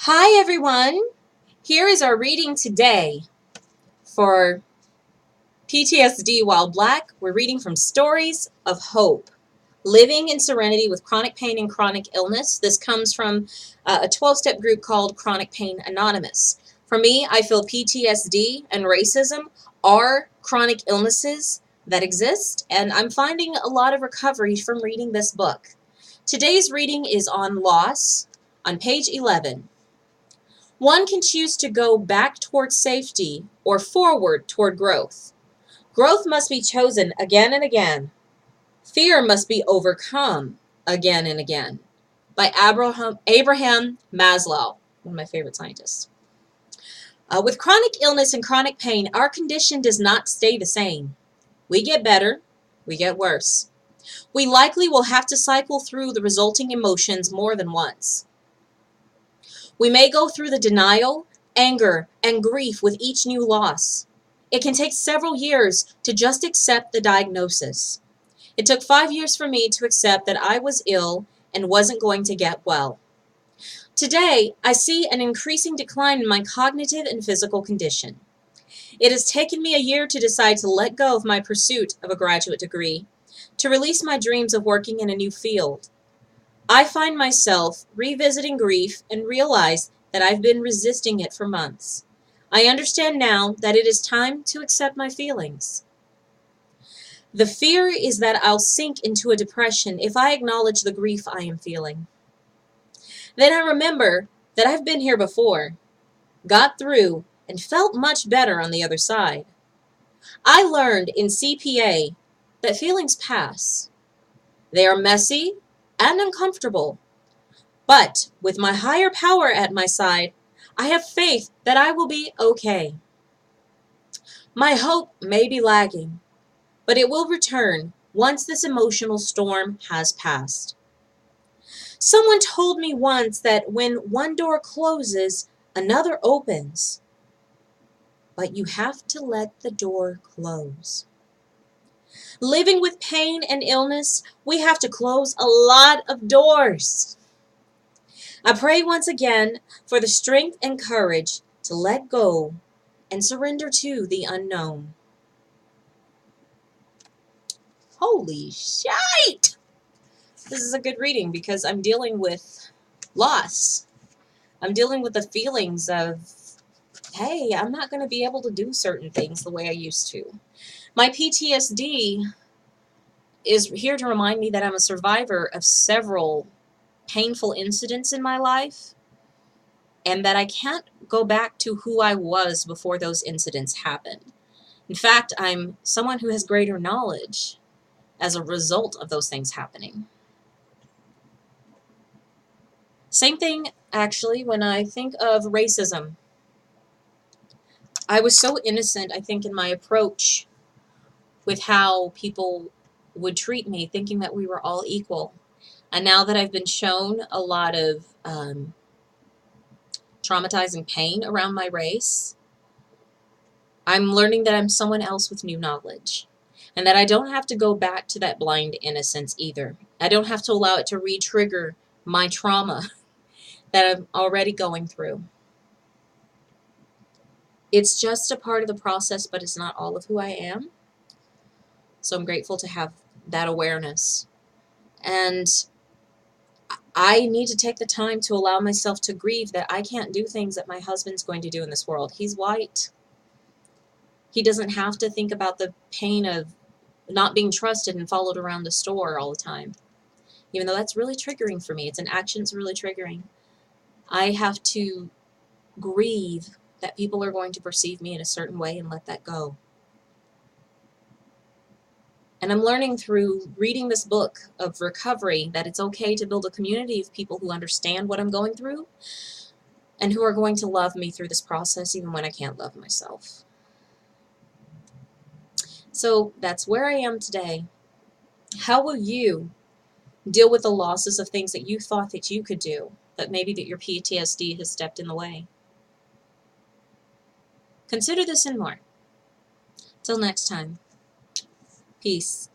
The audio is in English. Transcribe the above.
Hi everyone! Here is our reading today for PTSD While Black. We're reading from Stories of Hope, Living in Serenity with Chronic Pain and Chronic Illness. This comes from a 12-step group called Chronic Pain Anonymous. For me, I feel PTSD and racism are chronic illnesses that exist, and I'm finding a lot of recovery from reading this book. Today's reading is on loss on page 11. One can choose to go back toward safety or forward toward growth. Growth must be chosen again and again. Fear must be overcome again and again. By Abraham Maslow, one of my favorite scientists. With chronic illness and chronic pain, our condition does not stay the same. We get better, we get worse. We likely will have to cycle through the resulting emotions more than once. We may go through the denial, anger, and grief with each new loss. It can take several years to just accept the diagnosis. It took 5 years for me to accept that I was ill and wasn't going to get well. Today, I see an increasing decline in my cognitive and physical condition. It has taken me a year to decide to let go of my pursuit of a graduate degree, to release my dreams of working in a new field. I find myself revisiting grief and realize that I've been resisting it for months. I understand now that it is time to accept my feelings. The fear is that I'll sink into a depression if I acknowledge the grief I am feeling. Then I remember that I've been here before, got through, and felt much better on the other side. I learned in CPA that feelings pass. They are messy and uncomfortable. But with my higher power at my side, I have faith that I will be okay. My hope may be lagging, but it will return once this emotional storm has passed. Someone told me once that when one door closes, another opens. But you have to let the door close. Living with pain and illness, we have to close a lot of doors. I pray once again for the strength and courage to let go and surrender to the unknown. Holy shite! This is a good reading because I'm dealing with loss. I'm dealing with the feelings of, hey, I'm not going to be able to do certain things the way I used to. My PTSD is here to remind me that I'm a survivor of several painful incidents in my life, and that I can't go back to who I was before those incidents happened. In fact, I'm someone who has greater knowledge as a result of those things happening. Same thing, actually, when I think of racism. I was so innocent, I think, in my approach with how people would treat me, thinking that we were all equal. And now that I've been shown a lot of traumatizing pain around my race, I'm learning that I'm someone else with new knowledge. And that I don't have to go back to that blind innocence either. I don't have to allow it to re-trigger my trauma that I'm already going through. It's just a part of the process, but it's not all of who I am. So I'm grateful to have that awareness. And I need to take the time to allow myself to grieve that I can't do things that my husband's going to do in this world. He's white. He doesn't have to think about the pain of not being trusted and followed around the store all the time. Even though that's really triggering for me. It's an action that's really triggering. I have to grieve that people are going to perceive me in a certain way and let that go. And I'm learning through reading this book of recovery that it's okay to build a community of people who understand what I'm going through and who are going to love me through this process even when I can't love myself. So that's where I am today. How will you deal with the losses of things that you thought that you could do, but maybe that your PTSD has stepped in the way? Consider this and more. Till next time. Peace.